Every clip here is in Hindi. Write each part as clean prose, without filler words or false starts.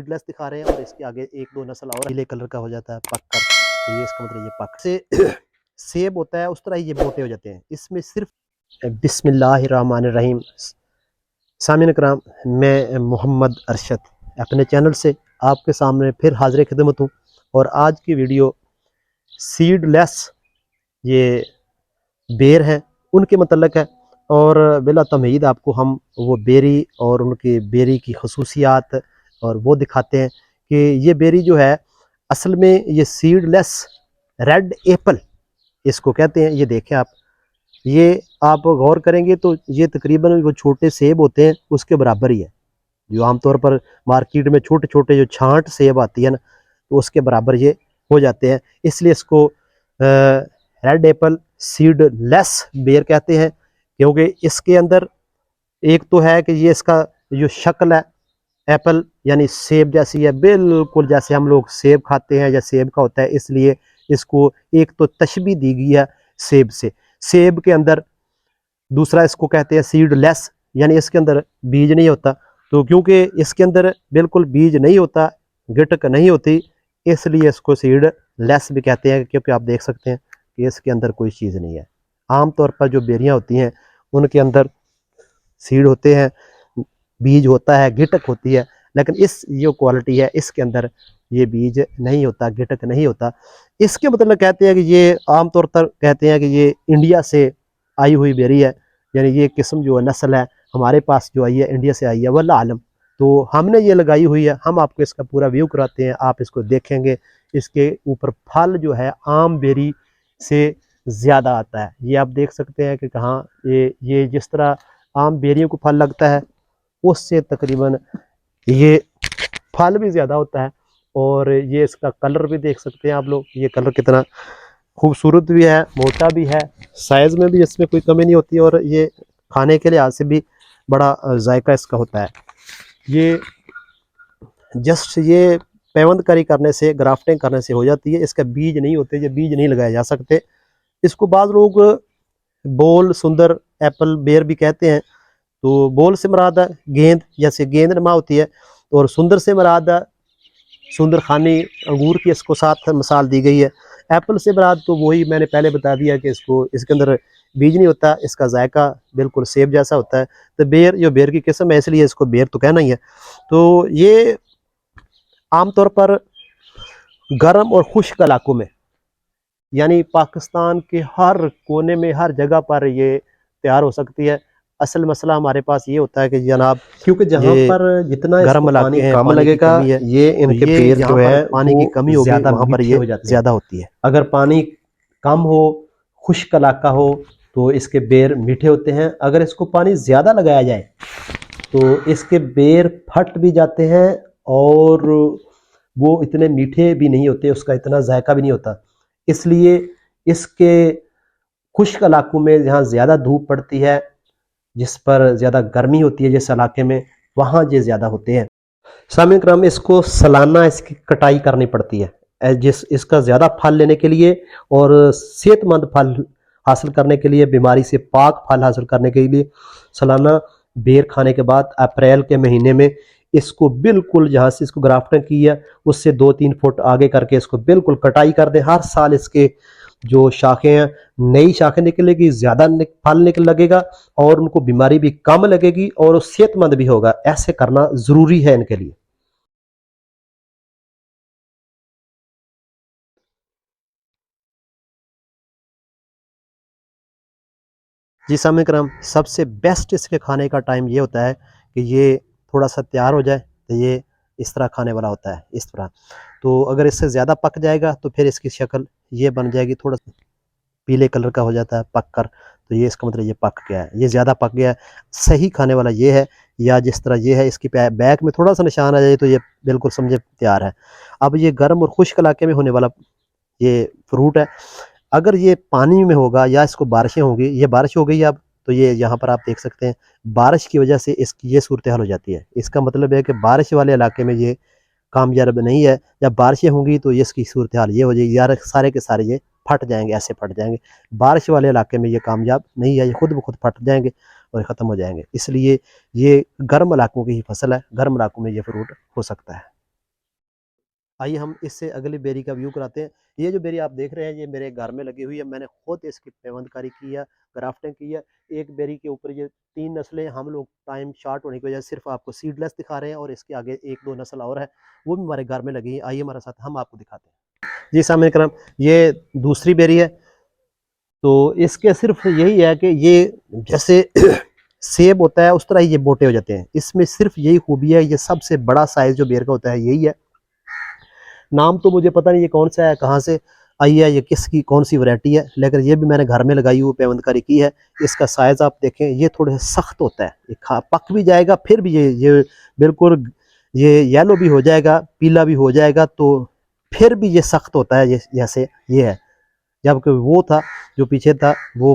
सीडलेस दिखा रहे हैं और इसके आगे एक दो नस्ल और पीले कलर का हो जाता है पक कर, तो ये इसका मतलब ये पक से सेब होता है उस तरह ये मोटे हो जाते हैं। इसमें सिर्फ बिस्मिल्लाहिर्रहमानिर्रहीम। सामीन कराम, मैं मोहम्मद अरशद अपने चैनल से आपके सामने फिर हाजिर खिदमत हूँ और आज की वीडियो सीडलेस ये बेर हैं उनके मतलब है। और बिला तमहीद आपको हम वो बेरी और उनकी बेरी की खसूसियात और वो दिखाते हैं कि ये बेरी जो है असल में ये सीडलेस रेड एप्पल इसको कहते हैं। ये देखें आप गौर करेंगे तो ये तकरीबन वो छोटे सेब होते हैं उसके बराबर ही है, जो आमतौर पर मार्केट में छोटे छोटे जो छांट सेब आती है ना, तो उसके बराबर ये हो जाते हैं। इसलिए इसको रेड एप्पल सीडलेस बेर कहते हैं, क्योंकि इसके अंदर एक तो है कि ये इसका जो शक्ल है एप्पल यानी सेब जैसी है, बिल्कुल जैसे हम लोग सेब खाते हैं या सेब का होता है, इसलिए इसको एक तो तशबीह दी गई है सेब से। सेब के अंदर दूसरा इसको कहते हैं सीडलेस, यानी इसके अंदर बीज नहीं होता। तो क्योंकि इसके अंदर बिल्कुल बीज नहीं होता, गिटक नहीं होती, इसलिए इसको सीडलेस भी कहते हैं। क्योंकि आप देख सकते हैं कि इसके अंदर कोई चीज़ नहीं है। आमतौर पर जो बेरियां होती हैं उनके अंदर सीड होते हैं, बीज होता है, गिटक होती है, लेकिन इस जो क्वालिटी है इसके अंदर ये बीज नहीं होता, गिटक नहीं होता। इसके मतलब कहते हैं कि ये आमतौर पर कहते हैं कि ये इंडिया से आई हुई बेरी है, यानी ये किस्म जो है नस्ल है हमारे पास जो आई है इंडिया से आई है, वल्लाह आलम। तो हमने ये लगाई हुई है, हम आपको इसका पूरा व्यू कराते हैं, आप इसको देखेंगे। इसके ऊपर फल जो है आम बेरी से ज़्यादा आता है। ये आप देख सकते हैं कि कहाँ ये जिस तरह आम बेरियों को फल लगता है उससे तकरीबन ये फल भी ज़्यादा होता है। और ये इसका कलर भी देख सकते हैं आप लोग, ये कलर कितना खूबसूरत भी है, मोटा भी है, साइज़ में भी इसमें कोई कमी नहीं होती और ये खाने के लिहाज से भी बड़ा जायका इसका होता है। ये जस्ट ये पेवंदकारी करने से, ग्राफ्टिंग करने से हो जाती है। इसका बीज नहीं होते, ये बीज नहीं लगाए जा सकते। इसको बाज़ लोग बोल सुंदर एप्पल बेर भी कहते हैं। तो बोल से मुराद है गेंद, जैसे गेंद नमा होती है, और सुंदर से मुराद है सुंदर खानी अंगूर की इसको साथ मिसाल दी गई है। एप्पल से मुराद तो वही मैंने पहले बता दिया कि इसके अंदर बीज नहीं होता, इसका जायका बिल्कुल सेब जैसा होता है। तो बेर जो बेर की किस्म है इसलिए इसको बेर तो कहना ही है। तो ये आमतौर पर गर्म और खुश्क इलाकों में, यानी पाकिस्तान के हर कोने में, हर जगह पर ये तैयार हो सकती है। असल मसला हमारे पास ये होता है कि जनाब, क्योंकि जहाँ पर जितना गर्म इलाके हैं कम लगेगा, ये इनके पेड़ जो है पानी की कमी होगी, वहाँ पर ये ज़्यादा होती है। अगर पानी कम हो, खुश्क इलाका हो, तो इसके बेर मीठे होते हैं। अगर इसको पानी ज़्यादा लगाया जाए तो इसके बेर फट भी जाते हैं और वो इतने मीठे भी नहीं होते, उसका इतना जायका भी नहीं होता। इसलिए इसके खुश्क इलाकों में जहाँ ज़्यादा धूप पड़ती है, जिस पर ज़्यादा गर्मी होती है जिस इलाके में, वहाँ ये ज़्यादा होते हैं। सामीन कराम, इसको सालाना इसकी कटाई करनी पड़ती है इसका ज़्यादा फल लेने के लिए और सेहतमंद फल हासिल करने के लिए, बीमारी से पाक फल हासिल करने के लिए सालाना बेर खाने के बाद अप्रैल के महीने में इसको बिल्कुल, जहाँ से इसको ग्राफ्टिंग की है उससे 2-3 फुट आगे करके इसको बिल्कुल कटाई कर दें। हर साल इसके जो शाखें हैं, नई शाखें निकलेगी, ज़्यादा फल निकल लगेगा और उनको बीमारी भी कम लगेगी और वो सेहतमंद भी होगा। ऐसे करना ज़रूरी है इनके लिए। जी सामीन कराम, सबसे बेस्ट इसके खाने का टाइम ये होता है कि ये थोड़ा सा तैयार हो जाए तो ये इस तरह खाने वाला होता है, इस तरह। तो अगर इससे ज़्यादा पक जाएगा तो फिर इसकी शक्ल ये बन जाएगी, थोड़ा पीले कलर का हो जाता है पक कर, तो ये इसका मतलब ये पक गया है, ये ज़्यादा पक गया है। सही खाने वाला ये है, या जिस तरह ये है इसकी बैक में थोड़ा सा निशान आ जाए तो ये बिल्कुल समझे तैयार है। अब ये गर्म और खुश्क इलाके में होने वाला ये फ्रूट है। अगर ये पानी में होगा या इसको बारिशें होंगी, ये बारिश हो गई अब, तो ये यहाँ पर आप देख सकते हैं बारिश की वजह से इसकी ये सूरत हाल हो जाती है। इसका मतलब है कि बारिश वाले इलाके में ये कामयाब नहीं है। जब बारिशें होंगी तो ये इसकी सूरत हाल ये हो जाएगी, यार सारे के सारे ये फट जाएंगे, ऐसे फट जाएंगे। बारिश वाले इलाके में ये कामयाब नहीं है, ये खुद ब खुद फट जाएंगे और ख़त्म हो जाएंगे। इसलिए ये गर्म इलाकों की ही फसल है, गर्म इलाकों में ये फ्रूट हो सकता है। आइए हम इससे अगली बेरी का व्यू कराते हैं। ये जो बेरी आप देख रहे हैं ये मेरे घर में लगी हुई है, मैंने खुद इसकी पेवंदकारी की है, ग्राफ्टिंग की है। एक बेरी के ऊपर ये 3 नस्लें, हम लोग टाइम शॉर्ट होने की वजह से सिर्फ आपको सीडलेस दिखा रहे हैं और इसके आगे 1-2 नस्ल और है, वो भी हमारे घर में लगी है। आइए हमारे साथ, हम आपको दिखाते हैं। जी सामने करम, ये दूसरी बेरी है। तो इसके सिर्फ यही है कि ये जैसे सेब होता है उस तरह ही ये मोटे हो जाते हैं। इसमें सिर्फ यही खूबी है, ये सबसे बड़ा साइज जो बेर का होता है यही है। नाम तो मुझे पता नहीं ये कौन सा है, कहाँ से आई है, ये किसकी कौन सी वैरायटी है, लेकिन ये भी मैंने घर में लगाई हुई पेवंदकारी की है। इसका साइज़ आप देखें, ये थोड़े सख्त होता है, ये पक भी जाएगा फिर भी ये बिल्कुल ये येलो भी हो जाएगा, पीला भी हो जाएगा, तो फिर भी ये सख्त होता है, ये जैसे ये है। जबकि वो था जो पीछे था वो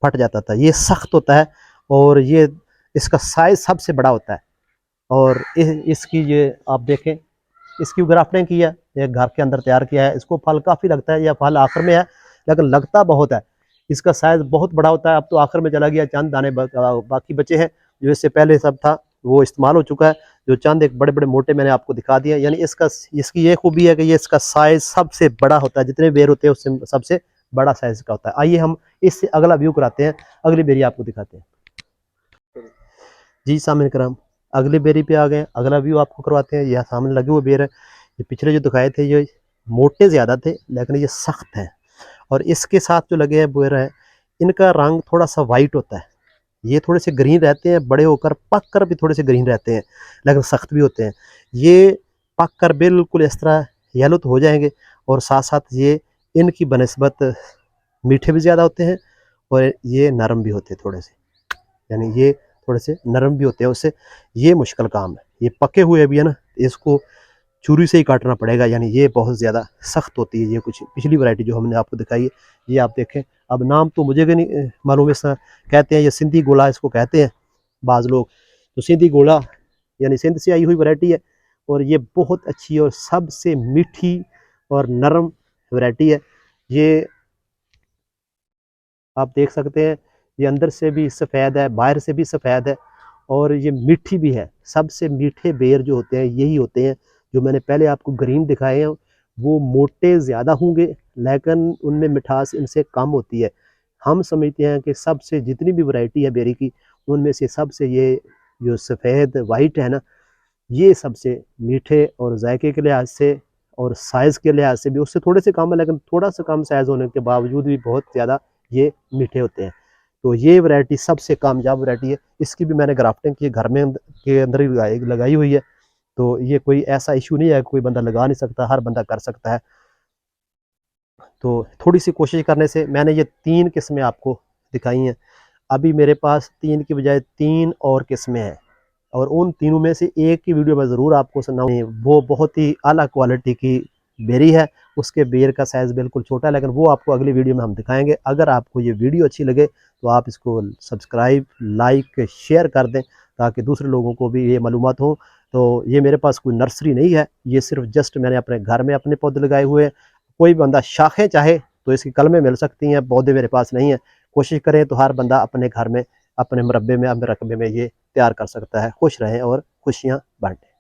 फट जाता था, ये सख्त होता है और ये इसका साइज़ सबसे बड़ा होता है। और इसकी ये आप देखें, इसकी ग्राफ्टिंग की है, ये घर के अंदर तैयार किया है। इसको फल काफ़ी लगता है, यह फल आखिर में है लेकिन लगता बहुत है। इसका साइज़ बहुत बड़ा होता है। अब तो आखिर में चला गया, चंद दाने बाकी बचे हैं, जो इससे पहले सब था वो इस्तेमाल हो चुका है। जो चंद एक बड़े बड़े मोटे मैंने आपको दिखा दिया। यानी इसकी ये खूबी है कि ये इसका साइज़ सबसे बड़ा होता है, जितने बेर होते हैं उससे सबसे बड़ा साइज़ का होता है। आइए हम इससे अगला व्यू कराते हैं, अगली बेरी आपको दिखाते हैं। जी सामने कराम, अगली बेरी पे आ गए, अगला व्यू आपको करवाते हैं। यह सामने लगे हुए बेर है। ये पिछले जो दिखाए थे ये मोटे ज़्यादा थे लेकिन ये सख्त हैं, और इसके साथ जो लगे हैं बेर है, इनका रंग थोड़ा सा वाइट होता है। ये थोड़े से ग्रीन रहते हैं, बड़े होकर पक कर भी थोड़े से ग्रीन रहते हैं लेकिन सख्त भी होते हैं। ये पक कर बिल्कुल इस तरह येलो तो हो जाएंगे, और साथ साथ ये इनकी बनस्बत मीठे भी ज़्यादा होते हैं और ये नरम भी होते हैं थोड़े से, यानी ये थोड़े से नरम भी होते हैं उससे। ये मुश्किल काम है, ये पके हुए भी है ना, इसको छुरी से ही काटना पड़ेगा, यानी ये बहुत ज़्यादा सख्त होती है। ये कुछ पिछली वैरायटी जो हमने आपको दिखाई है, ये आप देखें। अब नाम तो मुझे भी नहीं मालूम है, इसका कहते हैं ये सिंधी गोला इसको कहते हैं बाज़ लोग। तो सिंधी गोला यानी सिंध से आई हुई वैरायटी है, और ये बहुत अच्छी और सबसे मीठी और नरम वैरायटी है। ये आप देख सकते हैं, ये अंदर से भी सफ़ेद है, बाहर से भी सफ़ेद है, और ये मीठी भी है। सबसे मीठे बेर जो होते हैं यही होते हैं। जो मैंने पहले आपको ग्रीन दिखाए हैं वो मोटे ज़्यादा होंगे लेकिन उनमें मिठास इनसे कम होती है। हम समझते हैं कि सबसे जितनी भी वैरायटी है बेरी की, उनमें से सबसे ये जो सफ़ेद वाइट है ना, ये सबसे मीठे और जायके के लिहाज से और साइज़ के लिहाज से भी उससे थोड़े से कम है, लेकिन थोड़ा सा कम साइज़ होने के बावजूद भी बहुत ज़्यादा ये मीठे होते हैं। तो ये वैरायटी सबसे कामयाब वैरायटी है। इसकी भी मैंने ग्राफ्टिंग की घर में के अंदर ही लगाई हुई है। तो ये कोई ऐसा इशू नहीं है, कोई बंदा लगा नहीं सकता, हर बंदा कर सकता है। तो थोड़ी सी कोशिश करने से मैंने ये 3 किस्में आपको दिखाई हैं। अभी मेरे पास 3 की बजाय 3 और किस्में हैं, और उन तीनों में से एक की वीडियो मैं ज़रूर आपको सुनाऊँ। वो बहुत ही आला क्वालिटी की बेरी है, उसके बेर का साइज़ बिल्कुल छोटा है, लेकिन वो आपको अगली वीडियो में हम दिखाएंगे। अगर आपको ये वीडियो अच्छी लगे तो आप इसको सब्सक्राइब, लाइक, शेयर कर दें ताकि दूसरे लोगों को भी ये मालूमात हो। तो ये मेरे पास कोई नर्सरी नहीं है, ये सिर्फ जस्ट मैंने अपने घर में अपने पौधे लगाए हुए हैं। कोई बंदा शाखें चाहे तो इसकी कलमें मिल सकती हैं, पौधे मेरे पास नहीं है। कोशिश करें तो हर बंदा अपने घर में, अपने मुरब्बे में, अपने रकबे में ये तैयार कर सकता है। खुश रहें और खुशियाँ बांटें।